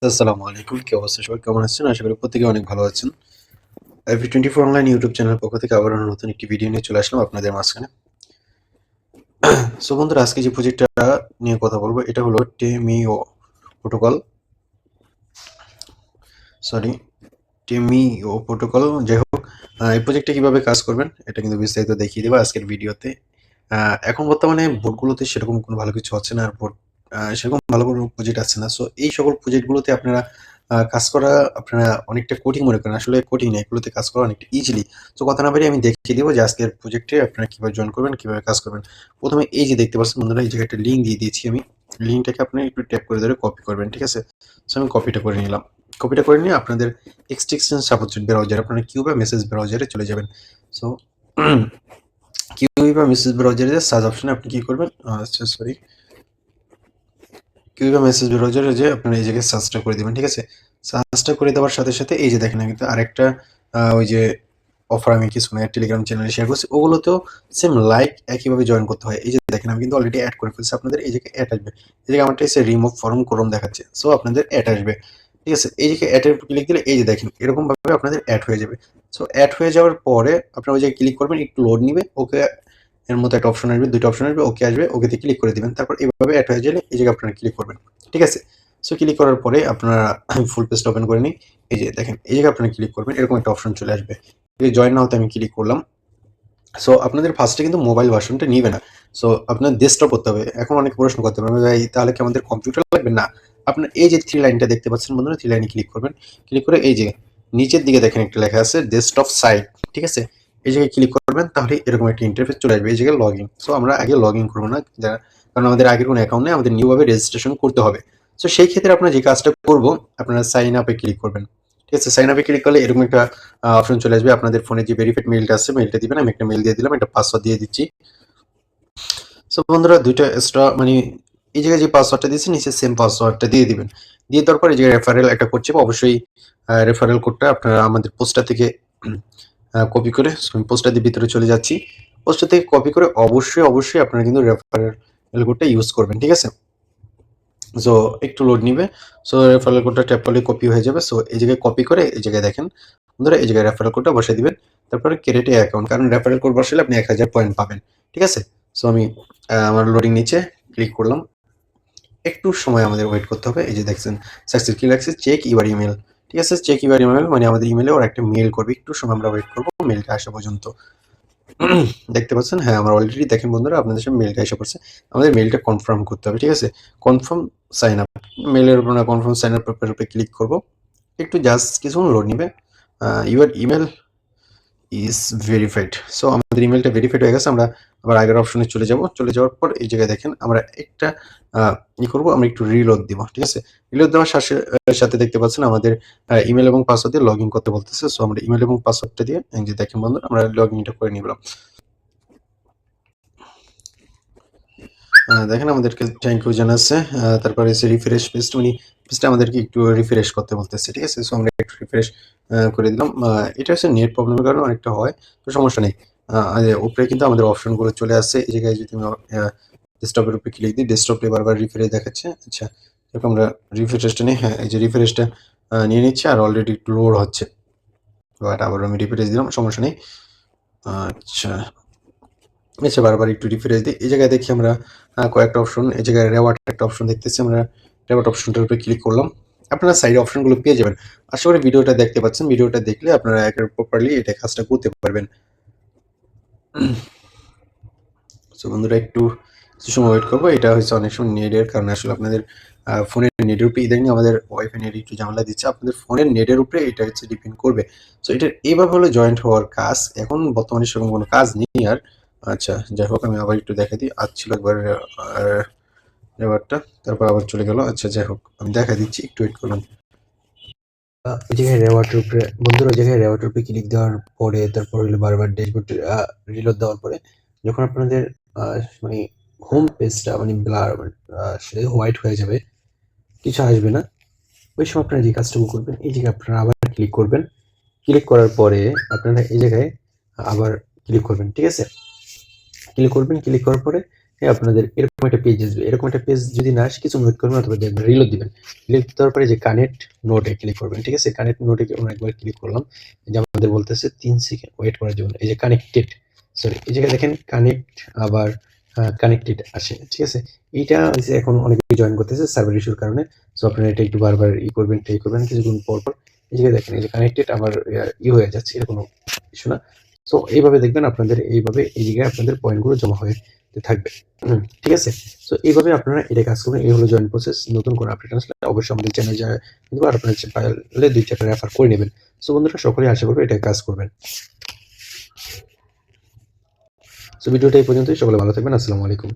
আসসালামু আলাইকুম। কি অবস্থা সবার? কেমন আছেন? আশা করি প্রত্যেকে অনেক ভালো আছেন। IV24 অনলাইন ইউটিউব চ্যানেল পক্ষ থেকে আবারও নতুন একটি ভিডিও নিয়ে চলে আসলাম আপনাদের মাঝখানে। সো বন্ধুরা, আজকে যে প্রজেক্টটা নিয়ে কথা বলবো এটা হলো টেমিও প্রোটোকল। সরি, টেমিও প্রোটোকল। যাই হোক, এই প্রজেক্টে কিভাবে কাজ করবেন এটা কিন্তু বিস্তারিত দেখিয়ে দেবো আজকের ভিডিওতে। এখন বর্তমানে বোর্ডগুলোতে সেরকম কোনো ভালো কিছু হচ্ছে না, আর বোর্ড সেরকম ভালো কোনো প্রজেক্ট আসছে না। সো এই সকল প্রজেক্টগুলোতে আপনারা কাজ করা আপনারা অনেকটা কঠিন মনে করেন। আসলে কঠিন না, এগুলোতে কাজ করা অনেকটা ইজিলি। তো কথা না বাড়িয়ে আমি দেখিয়ে দেবো যে আজকের প্রজেক্টে আপনারা কিভাবে জয়েন করবেন, কিভাবে কাজ করবেন। প্রথমে এই যে দেখতে পাচ্ছেন বন্ধুরা, এই জায়গায় একটা লিঙ্ক দিয়ে দিয়েছি আমি। লিঙ্কটাকে আপনি একটু ট্যাপ করে ধরে কপি করবেন, ঠিক আছে? সো আমি কপিটা করে নিলাম। কপিটা করে নিয়ে আপনাদের এক্সটেনশন সাপোর্টেড ব্রাউজার, আপনারা কিউ বা মেসেজ ব্রাউজারে চলে যাবেন। সো কিউ বা মেসেজ ব্রাউজারে সার্চ অপশনে আপনি কি করবেন, সরি, কিউ বা মেসেজ ব্রাউজারে যে আপনারা এই জায়গায় সার্চটা করে দিবেন, ঠিক আছে? সার্চটা করে দেওয়ার সাথে সাথে এই যে দেখেন, আমি কিন্তু আরেকটা ওই যে অফার আমি কিছুক্ষণ আগে টেলিগ্রাম চ্যানেলে শেয়ার করছি, ওগুলোতেও সেম লাইক একইভাবে জয়েন করতে হয়। এই যে দেখেন, আমি কিন্তু অলরেডি অ্যাড করে ফেলছি। আপনাদের এই জায়গায় অ্যাড আসবে, এই জায়গায় আমারটা এসে রিমুভ ফর্ম ক্রোম দেখাচ্ছে। সো আপনাদের অ্যাড আসবে, ঠিক আছে? এই জায়গায় অ্যাডের উপর ক্লিক দিলে এই যে দেখেন এরকম ভাবে আপনাদের অ্যাড হয়ে যাবে। সো অ্যাড হয়ে যাওয়ার পরে আপনারা ওই জায়গায় ক্লিক করবেন, একটু লোড নিবে। ওকে, এর মতো একটা অপশন আসবে, দুটো অপশন আসবে, ওকে আসবে, ওকেতে ক্লিক করে দিবেন। তারপর এইভাবে অ্যাড হয়ে গেলে এই জায়গায় আপনারা ক্লিক করবেন, ঠিক আছে? সো ক্লিক করার পরে আপনারা ফুল পেজটা ওপেন করে নিই। এই যে দেখেন এই জায়গায় আপনারা ক্লিক করবেন, এরকম একটা অপশন চলে আসবে। এই জয়েন নাওতে আমি ক্লিক করলাম। সো আপনাদের ফার্স্টে কিন্তু মোবাইল ভার্সনটা নিবে না। সো আপনার ডেস্কটপ করতে হবে। এখন অনেক প্রশ্ন করতে পারবে, ভাই তাহলে কি আমাদের কম্পিউটার লাগবে? না, আপনার এই যে থ্রি লাইনটা দেখতে পাচ্ছেন বন্ধুরা, থ্রি লাইনে ক্লিক করবেন। ক্লিক করে এই যে নিচের দিকে দেখেন একটা লেখা আছে ডেস্কটপ সাইট, ঠিক আছে? এই জায়গায় ক্লিক করবেন, তাহলে এরকম একটা ইন্টারফেস চলে আসবে। এই জায়গায় লগ ইন। সো আমরা আগে লগ ইন করবো না, কারণ আমাদের আগের কোনো অ্যাকাউন্ট নেই, আমাদের নিউভাবে রেজিস্ট্রেশন করতে হবে। সো সেই ক্ষেত্রে আপনারা যে কাজটা করবো, আপনারা সাইন আপে ক্লিক করবেন, ঠিক আছে? সাইন আপে ক্লিক করলে এরকম একটা অপশন চলে আসবে। আপনাদের ফোনে যে ভেরিফাইড মেইলটা আছে, মেইলটা দিবেন। আমি একটা মেইল দিয়ে দিলাম, একটা পাসওয়ার্ড দিয়ে দিচ্ছি। সো বন্ধুরা, দুইটা এক্সট্রা মানে এই জায়গায় যে পাসওয়ার্ডটা দিয়েছি নিচে সেম পাসওয়ার্ডটা দিয়ে দিবেন। দিয়ে দেওয়ার পর এই জায়গায় রেফারেল একটা কোড চাইবে, অবশ্যই রেফারেল কোডটা আপনারা আমাদের পোস্টটা থেকে কপি করে, পোস্টটা দিয়ে ভিতরে চলে যাচ্ছি। পোস্টটা থেকে কপি করে অবশ্যই আপনারা কিন্তু রেফারেল কোডটা ইউজ করবেন, ঠিক আছে? সো একটু লোড নিবে। সো রেফারেল কোডটা ট্যাপ করলে কপি হয়ে যাবে। সো এই জায়গায় কপি করে এই জায়গায় দেখেন বন্ধুরা, এই জায়গায় রেফারেল কোডটা বসিয়ে দিবেন। তারপরে ক্রেডিট অ্যাকাউন্ট, কারণ রেফারেল কোড বসালে আপনি 1000 পয়েন্ট পাবেন, ঠিক আছে? সো আমি আমার লোডিং নিচে ক্লিক করলাম। একটু সময় আমাদের ওয়েট করতে হবে। এই যে দেখছেন সাকসেস কি লাগছে, চেক ইউর ইমেল, ঠিক আছে? চেক ইউর ইমেল মানে আমাদের ইমেলে ওরা একটা মেল করবে। একটু সময় আমরা ওয়েট করবো মেলটা আসা পর্যন্ত। দেখতে পাচ্ছেন, হ্যাঁ, আমার অলরেডি দেখেন বন্ধুরা, আপনাদের সামনে মেলটা এসে পড়ছে। আমাদের মেলটা কনফার্ম করতে হবে, ঠিক আছে? কনফার্ম সাইন আপ, মেলের উপর না কনফার্ম সাইন আপ এর উপরে ক্লিক করব। একটু জাস্ট কিছুক্ষণ লোড নিবে। Your email is verified. So আমাদের ইমেলটা ভেরিফাইড হয়ে গেছে। আমরা আবার আগের অপশনে চলে যাব। চলে যাওয়ার পর এই জায়গায় দেখেন আমরা একটা করব, আমরা একটু রিলোড দিব, ঠিক আছে? রিলোড দেওয়ার সাথে দেখতে পাচ্ছেন আমাদের ইমেল এবং পাসওয়ার্ড দিয়ে লগ ইন করতে বলতেছে। সো আমরা ইমেল এবং পাসওয়ার্ডটা দিয়ে এই যে দেখেন বন্ধুরা, আমরা লগ ইনটা করে নিলাম। দেখেন আমাদেরকে থ্যাংক ইউ জানাচ্ছে। তারপরে এসে রিফ্রেশ পেজটা, মানে পেজটা আমাদেরকে একটু রিফ্রেশ করতে বলতেছে, ঠিক আছে? সো আমরা একটু রিফ্রেশ করে দিলাম। এটা হচ্ছে নেট প্রবলেমের কারণে অনেকটা হয়, তো সমস্যা নেই। আর উপরে কিন্তু আমাদের অপশনগুলো চলে আসছে। এই জায়গায় যদি আমি ডেস্কটপের উপরে ক্লিক দিই, ডেস্কটপে বারবার রিফ্রেশ দেখাচ্ছে। আচ্ছা, এরকম আমরা রিফ্রেশটা নিই। হ্যাঁ, এই যে রিফ্রেশটা নিয়ে নিচ্ছে, আর অলরেডি একটু লোড হচ্ছে। বাট আবার আমি রিফ্রেশ দিলাম, সমস্যা নেই। আচ্ছা, আচ্ছা, বারবার একটু রিফ্রেশ দিই। এই জায়গায় দেখি আমরা কয়েকটা অপশন, এই জায়গায় রেওয়ার্ড একটা অপশন দেখতেছি। আমরা রেওয়ার্ড অপশনটার উপরে ক্লিক করলাম। আপনারা সাইডে অপশনগুলো পেয়ে যাবেন। আশা করি ভিডিওটা দেখতে পাচ্ছেন। ভিডিওটা দেখলে আপনারা একেবারে প্রপারলি এটা কাজটা করতে পারবেন। সো বন্ধুরা, একটু কিছু সময় ওয়েট করবো। এটা হচ্ছে অনেক সময় নেটের কারণে, আসলে আপনাদের ফোনের নেটের উপরে ইদানিং আমাদের ওয়াইফাই নেট একটু ঝামেলা দিচ্ছে। আপনাদের ফোনের নেটের উপরে এটা হচ্ছে ডিপেন্ড করবে। সো এটার এইভাবে হলো জয়েন্ট হওয়ার কাজ। এখন বর্তমানে সেরকম কোনো কাজ নেই আর। আচ্ছা, যাই হোক, আমি আবার একটু দেখা দিই। ছিল একবার ব্যাপারটা, তারপর আবার চলে গেল। আচ্ছা, যাই হোক, আমি দেখা দিচ্ছি, একটু ওয়েট করুন। ওই জায়গায় রেওয়ার্ডের উপরে বন্ধুরা, ওই জায়গায় রেওয়ার্ডের উপরে ক্লিক দেওয়ার পরে তারপর হলো বারবার ড্যাশবোর্ড রিলোড দেওয়ার পরে যখন আপনাদের মানে হোম পেজটা মানে ব্লার সে হোয়াইট হয়ে যাবে, কিছু আসবে না, ওই সময় আপনারা যে কাজটুকু করবেন, এই জায়গায় আপনারা আবার ক্লিক করবেন। ক্লিক করার পরে আপনারা এই জায়গায় আবার ক্লিক করবেন, ঠিক আছে? ক্লিক করবেন। ক্লিক করার পরে আপনাদের এরকম একটা পেজ আসবে। এরকম একটা পেজ যদি না আসে কিছু ওয়েট করবেন অথবা দেখবেন রিলোড দিবেন। রিলোড দেওয়ার পরে যে কানেক্ট নোটে ক্লিক করবেন। ঠিক আছে? কানেক্ট নোটে আমরা একবার ক্লিক করলাম। যে আমাদের বলতেছে ৩ সেকেন্ড ওয়েট করার জন্য। এই যে কানেক্টেড সরি এই জায়গায় দেখেন কানেক্ট আবার কানেক্টেড আসে। ঠিক আছে? এইটা হইছে এখন অনেকেই জয়েন করতেছে সার্ভার ইস্যুর কারণে। সো আপনারা এটা একটু বারবার করবেন, ট্রাই করবেন কিছুক্ষণ পর। এই জায়গায় দেখেন এই যে কানেক্টেড আবার হয়ে যাচ্ছে। এটা কোনো ইস্যু না। সো এইভাবে দেখবেন আপনাদের এইভাবে এই জায়গায় আপনাদের পয়েন্টগুলো জমা হয়ে থাকবে। ঠিক আছে? সো এইভাবে আপনারা এটা কাজ করবেন। এই হলো জয়েন প্রসেস। নতুন কোনো আপডেট আসলে অবশ্যই আমাদের চ্যানেলে কিন্তু আপনারা পারলে ২-৪ টা রেফার করে নেবেন। সো বন্ধুরা সকলেই আশা করব এটা কাজ করবেন। সো ভিডিওটা এই পর্যন্তই। সকলে ভালো থাকবেন। আসসালামু আলাইকুম।